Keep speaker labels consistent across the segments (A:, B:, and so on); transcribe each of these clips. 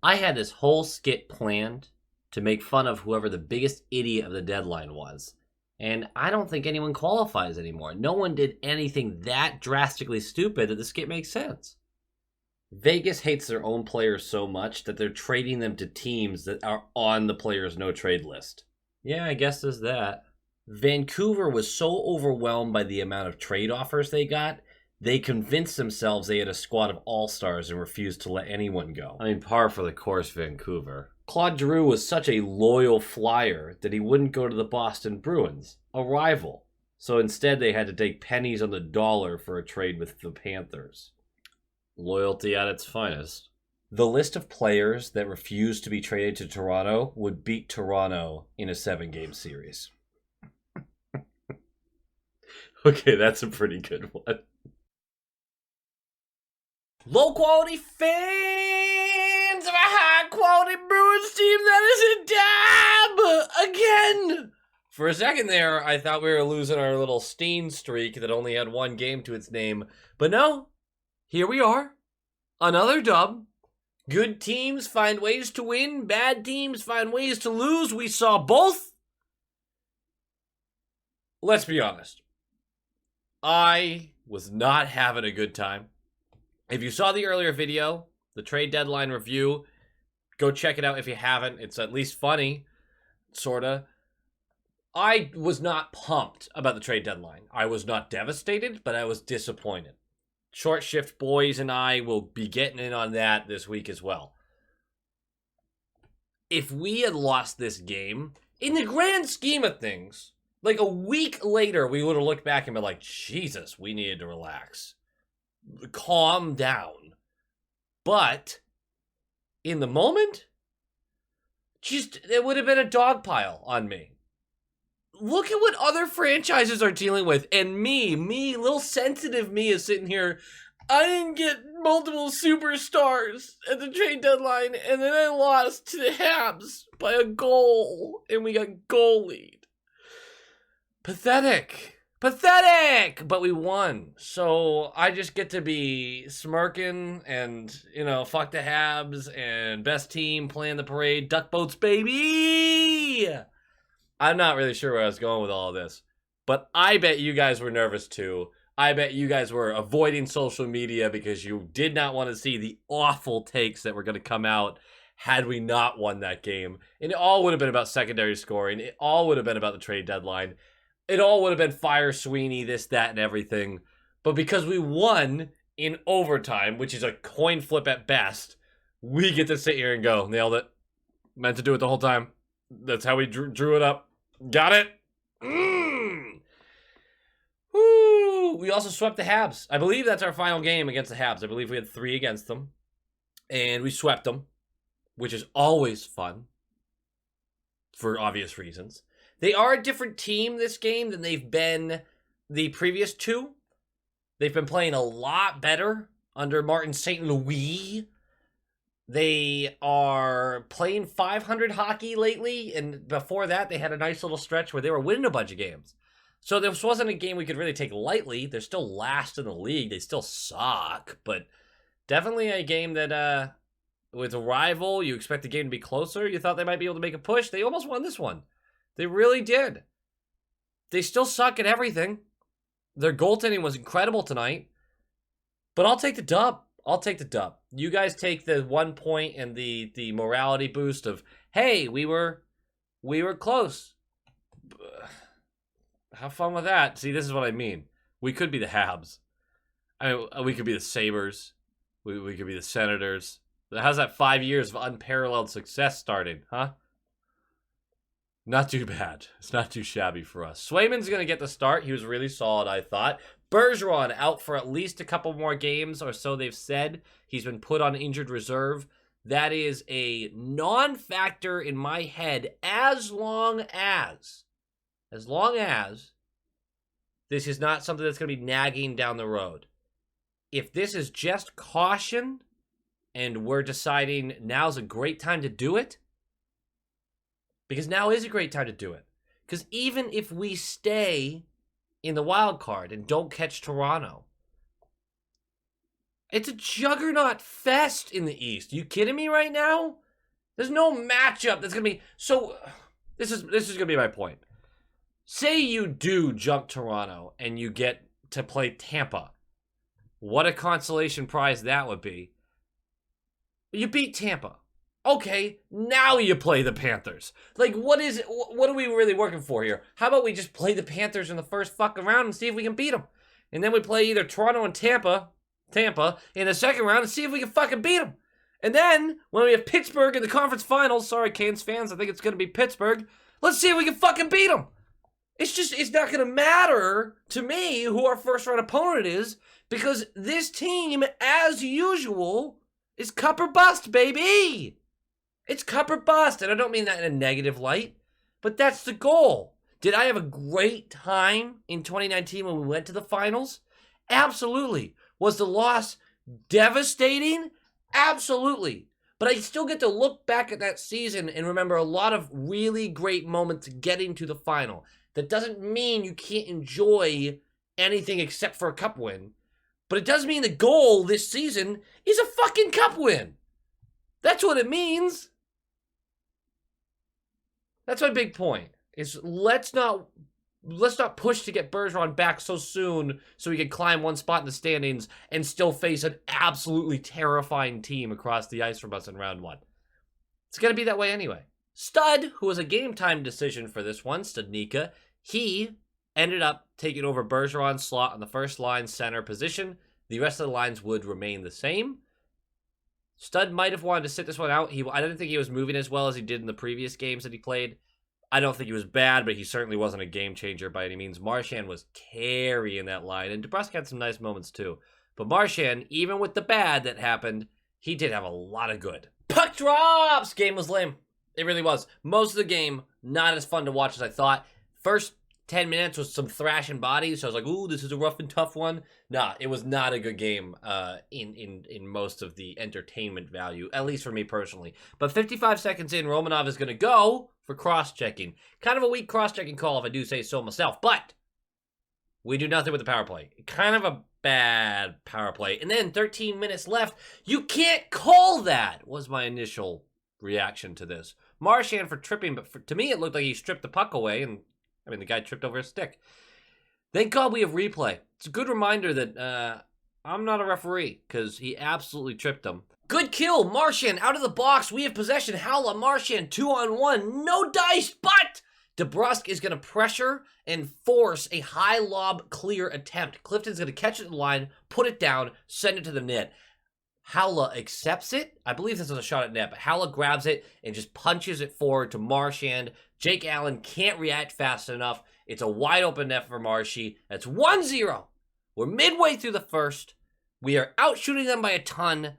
A: I had this whole skit planned to make fun of whoever the biggest idiot of the deadline was. And I don't think anyone qualifies anymore. No one did anything that drastically stupid that the skit makes sense. Vegas hates their own players so much that they're trading them to teams that are on the players' no-trade list. Yeah, I guess there's that. Vancouver was so overwhelmed by the amount of trade offers they got, they convinced themselves they had a squad of all-stars and refused to let anyone go. I mean, par for the course, Vancouver. Claude Giroux was such a loyal Flyer that he wouldn't go to the Boston Bruins, a rival. So instead they had to take pennies on the dollar for a trade with the Panthers. Loyalty at its finest. The list of players that refused to be traded to Toronto would beat Toronto in a 7-game series. Okay, that's a pretty good one. Low-quality fans of a high-quality Bruins team that is a dab again! For a second there, I thought we were losing our little Steen streak that only had one game to its name. But no, here we are. Another dub. Good teams find ways to win. Bad teams find ways to lose. We saw both. Let's be honest. I was not having a good time. If you saw the earlier video, the trade deadline review, go check it out if you haven't. It's at least funny, sorta. I was not pumped about the trade deadline. I was not devastated, but I was disappointed. Short Shift Boys and I will be getting in on that this week as well. If we had lost this game, in the grand scheme of things, like a week later, we would have looked back and been like, Jesus, we needed to relax. Calm down. But in the moment, it would have been a dog pile on me. Look at what other franchises are dealing with. And me, little sensitive me is sitting here. I didn't get multiple superstars at the trade deadline, and then I lost to the Habs by a goal, and we got goalied. Pathetic. But we won. So I just get to be smirking and, fuck the Habs and best team playing the parade. Duck boats, baby! I'm not really sure where I was going with all of this, but I bet you guys were nervous too. I bet you guys were avoiding social media because you did not want to see the awful takes that were going to come out had we not won that game. And it all would have been about secondary scoring. It all would have been about the trade deadline. It all would have been fire Sweeney, this, that, and everything. But because we won in overtime, which is a coin flip at best, we get to sit here and go, nailed it. Meant to do it the whole time. That's how we drew it up. Got it? Woo! We also swept the Habs. I believe that's our final game against the Habs. I believe we had 3 against them. And we swept them, which is always fun. For obvious reasons. They are a different team this game than they've been the previous 2. They've been playing a lot better under Martin St. Louis. They are playing 500 hockey lately, and before that, they had a nice little stretch where they were winning a bunch of games. So this wasn't a game we could really take lightly. They're still last in the league. They still suck, but definitely a game that, with a rival, you expect the game to be closer. You thought they might be able to make a push. They almost won this one. They really did. They still suck at everything. Their goaltending was incredible tonight, but I'll take the dub. You guys take the 1 point and the morality boost of, hey, we were close. Have fun with that. See, this is what I mean. We could be the Habs. I mean, we could be the Sabres. We could be the Senators. How's that 5 years of unparalleled success starting, huh? Not too bad. It's not too shabby for us. Swayman's going to get the start. He was really solid, I thought. Bergeron out for at least a couple more games, or so they've said. He's been put on injured reserve. That is a non-factor in my head as long as this is not something that's going to be nagging down the road. If this is just caution and we're deciding now's a great time to do it, because now is a great time to do it. Because even if we stay in the wild card and don't catch Toronto, It's a juggernaut fest in the East. You kidding me right now? There's no matchup that's going to be... So, this is going to be my point. Say you do jump Toronto and you get to play Tampa. What a consolation prize that would be. You beat Tampa. Okay, now you play the Panthers. Like, what are we really working for here? How about we just play the Panthers in the first fucking round and see if we can beat them? And then we play either Toronto and Tampa in the second round and see if we can fucking beat them. And then, when we have Pittsburgh in the conference finals, sorry, Canes fans, I think it's going to be Pittsburgh, let's see if we can fucking beat them. It's not going to matter to me who our first round opponent is, because this team, as usual, is cup or bust, baby. It's cup or bust, and I don't mean that in a negative light, but that's the goal. Did I have a great time in 2019 when we went to the finals? Absolutely. Was the loss devastating? Absolutely. But I still get to look back at that season and remember a lot of really great moments getting to the final. That doesn't mean you can't enjoy anything except for a cup win, but it does mean the goal this season is a fucking cup win. That's what it means. That's my big point, is let's not push to get Bergeron back so soon so he can climb one spot in the standings and still face an absolutely terrifying team across the ice from us in round one. It's going to be that way anyway. Stud, who was a game time decision for this one, Studnicka, he ended up taking over Bergeron's slot on the first line center position. The rest of the lines would remain the same. Stud might have wanted to sit this one out. I didn't think he was moving as well as he did in the previous games that he played. I don't think he was bad, but he certainly wasn't a game changer by any means. Marchand was carrying that line, and DeBrusk had some nice moments too. But Marchand, even with the bad that happened, he did have a lot of good. Puck drops! Game was lame. It really was. Most of the game, not as fun to watch as I thought. First 10 minutes was some thrashing bodies, so I was like, ooh, this is a rough and tough one. Nah, it was not a good game in most of the entertainment value, at least for me personally. But 55 seconds in, Romanov is going to go for cross-checking. Kind of a weak cross-checking call, if I do say so myself, but we do nothing with the power play. Kind of a bad power play. And then 13 minutes left. You can't call that, was my initial reaction to this. Marchand for tripping, but to me it looked like he stripped the puck away, and I mean, the guy tripped over his stick. Thank God we have replay. It's a good reminder that I'm not a referee, because he absolutely tripped him. Good kill, Marchand out of the box. We have possession. Howla, Marchand, 2-on-1. No dice, but DeBrusk is going to pressure and force a high lob clear attempt. Clifton's going to catch it in the line, put it down, send it to the net. Howla accepts it. I believe this was a shot at net, but Howla grabs it and just punches it forward to Marchand. Jake Allen can't react fast enough. It's a wide open net for Marshy. That's 1-0. We're midway through the first. We are out shooting them by a ton.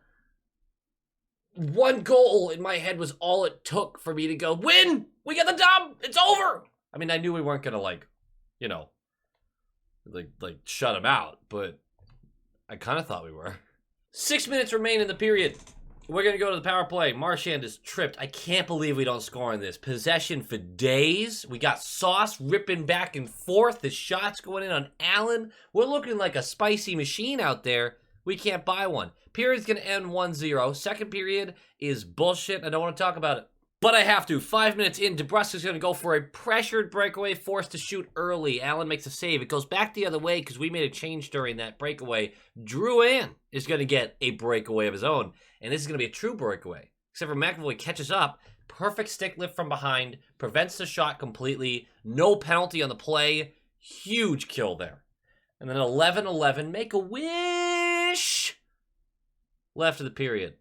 A: One goal in my head was all it took for me to go, win! We got the dub! It's over! I mean, I knew we weren't going to, like shut them out, but I kind of thought we were. 6 minutes remain in the period. We're going to go to the power play. Marchand is tripped. I can't believe we don't score on this. Possession for days. We got Sauce ripping back and forth. The shots going in on Allen. We're looking like a spicy machine out there. We can't buy one. Period's going to end 1-0. Second period is bullshit. I don't want to talk about it, but I have to. 5 minutes in, DeBrusk is going to go for a pressured breakaway, forced to shoot early. Allen makes a save. It goes back the other way because we made a change during that breakaway. Drouin is going to get a breakaway of his own, and this is going to be a true breakaway. Except for McAvoy catches up. Perfect stick lift from behind. Prevents the shot completely. No penalty on the play. Huge kill there. And then 11-11. Make a wish. Left of the period.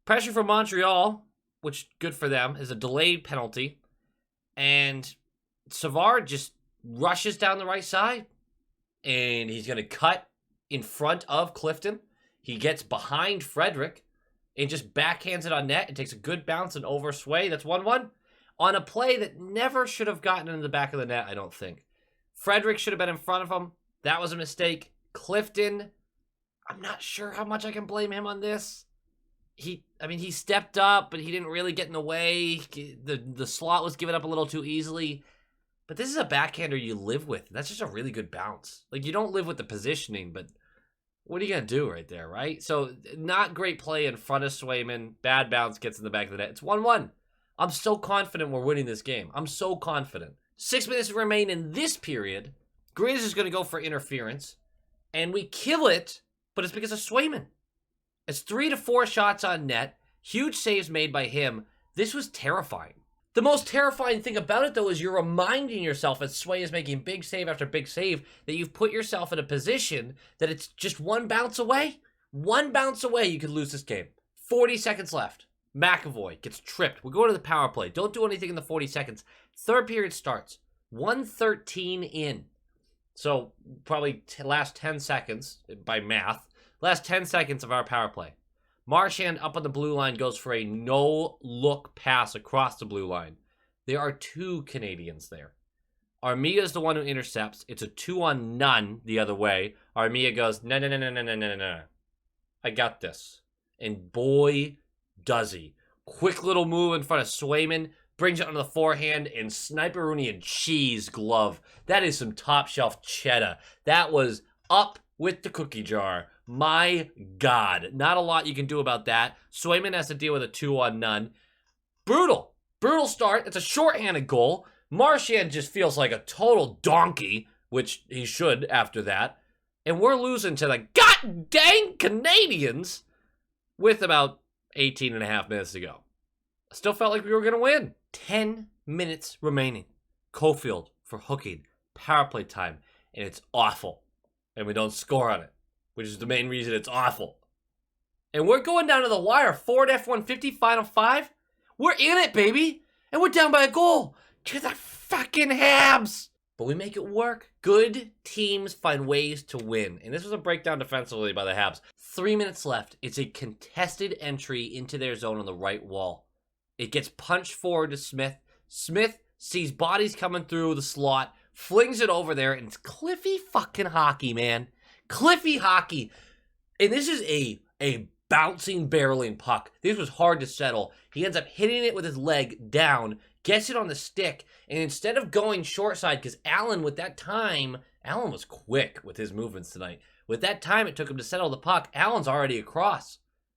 A: Pressure from Montreal, which good for them, is a delayed penalty. And Savard just rushes down the right side. And he's going to cut in front of Clifton. He gets behind Frederick and just backhands it on net. It takes a good bounce and over sway. That's 1-1 on a play that never should have gotten in the back of the net, I don't think. Frederick should have been in front of him. That was a mistake. Clifton, I'm not sure how much I can blame him on this. He stepped up, but he didn't really get in the way. The slot was given up a little too easily. But this is a backhander you live with. That's just a really good bounce. Like, you don't live with the positioning, but What are you going to do right there, right? So, not great play in front of Swayman. Bad bounce gets in the back of the net. It's 1-1. I'm so confident we're winning this game. I'm so confident. 6 minutes remain in this period. Grizz is going to go for interference. And we kill it, but it's because of Swayman. It's 3 to 4 shots on net. Huge saves made by him. This was terrifying. The most terrifying thing about it, though, is you're reminding yourself as Sway is making big save after big save that you've put yourself in a position that it's just one bounce away. One bounce away, you could lose this game. 40 seconds left. McAvoy gets tripped. We go to the power play. Don't do anything in the 40 seconds. Third period starts. 1:13 in. So probably last 10 seconds, by math, last 10 seconds of our power play. Marchand up on the blue line goes for a no-look pass across the blue line. There are 2 Canadians there. Armia is the one who intercepts. It's a 2-on-none the other way. Armia goes, no. I got this. And boy, does he. Quick little move in front of Swayman. Brings it onto the forehand and Sniper-Rooney and cheese glove. That is some top-shelf cheddar. That was up with the cookie jar. My God. Not a lot you can do about that. Swayman has to deal with a 2-on-none. Brutal. Brutal start. It's a shorthanded goal. Marchand just feels like a total donkey, which he should after that. And we're losing to the god dang Canadians with about 18 and a half minutes to go. I still felt like we were going to win. 10 minutes remaining. Cofield for hooking. Power play time. And it's awful. And we don't score on it, which is the main reason it's awful. And we're going down to the wire. Ford F-150, final 5. We're in it, baby. And we're down by a goal. To the fucking Habs. But we make it work. Good teams find ways to win. And this was a breakdown defensively by the Habs. 3 minutes left. It's a contested entry into their zone on the right wall. It gets punched forward to Smith. Smith sees bodies coming through the slot, flings it over there, and it's Cliffy fucking hockey, man. Cliffy hockey. And this is a bouncing, barreling puck. This was hard to settle. He ends up hitting it with his leg down, gets it on the stick, and instead of going short side, because Allen, with that time, Allen was quick with his movements tonight. With that time it took him to settle the puck, Allen's already across.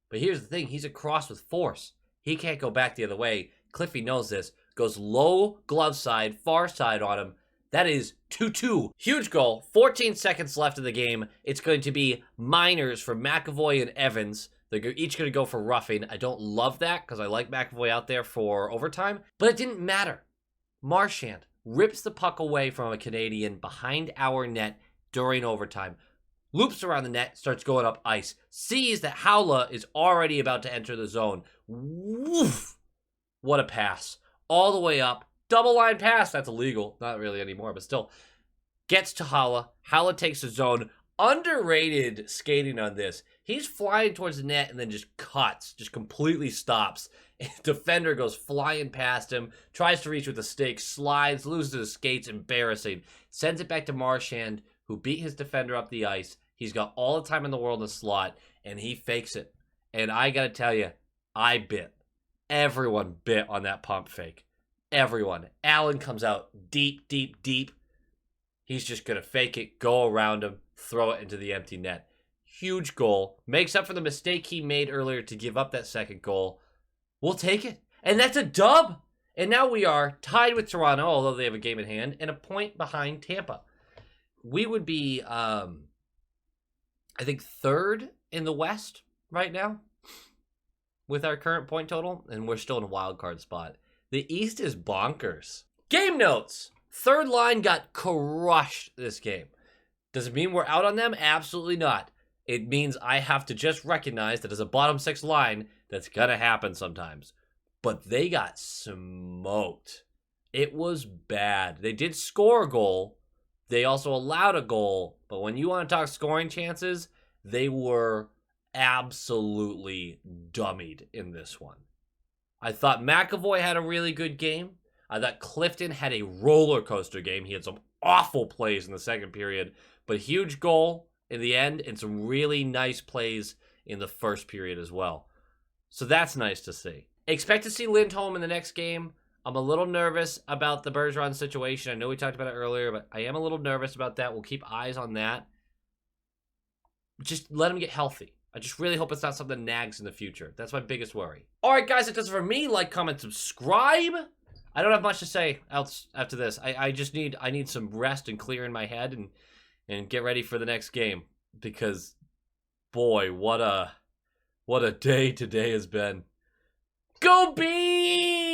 A: But here's the thing, he's across with force. He can't go back the other way. Cliffy knows this. Goes low glove side, far side on him. That is 2-2. Huge goal. 14 seconds left of the game. It's going to be minors for McAvoy and Evans. They're each going to go for roughing. I don't love that because I like McAvoy out there for overtime. But it didn't matter. Marchand rips the puck away from a Canadian behind our net during overtime. Loops around the net, starts going up ice. Sees that Howla is already about to enter the zone. Woof! What a pass. All the way up. Double line pass. That's illegal. Not really anymore, but still. Gets to Howla. Howla takes the zone. Underrated skating on this. He's flying towards the net and then just cuts. Just completely stops. Defender goes flying past him. Tries to reach with a stick. Slides. Loses his skates. Embarrassing. Sends it back to Marchand, who beat his defender up the ice. He's got all the time in the world in the slot, and he fakes it. And I gotta tell you, I bit. Everyone bit on that pump fake. Everyone. Allen comes out deep, deep, deep. He's just gonna fake it, go around him, throw it into the empty net. Huge goal. Makes up for the mistake he made earlier to give up that second goal. We'll take it. And that's a dub. And now we are tied with Toronto, although they have a game in hand, and a point behind Tampa. We would be, I think, third in the West right now with our current point total, and we're still in a wild card spot. The East is bonkers. Game notes. Third line got crushed this game. Does it mean we're out on them? Absolutely not. It means I have to just recognize that as a bottom six line, that's going to happen sometimes. But they got smoked. It was bad. They did score a goal. They also allowed a goal. But when you want to talk scoring chances, they were absolutely dummied in this one. I thought McAvoy had a really good game. I thought Clifton had a roller coaster game. He had some awful plays in the second period, but huge goal in the end and some really nice plays in the first period as well. So that's nice to see. Expect to see Lindholm in the next game. I'm a little nervous about the Bergeron situation. I know we talked about it earlier, but I am a little nervous about that. We'll keep eyes on that. Just let him get healthy. I just really hope it's not something that nags in the future. That's my biggest worry. All right, guys, that does it for me. Like, comment, subscribe. I don't have much to say else after this. I just need some rest and clear in my head and get ready for the next game, because boy, what a day today has been. Go Bees!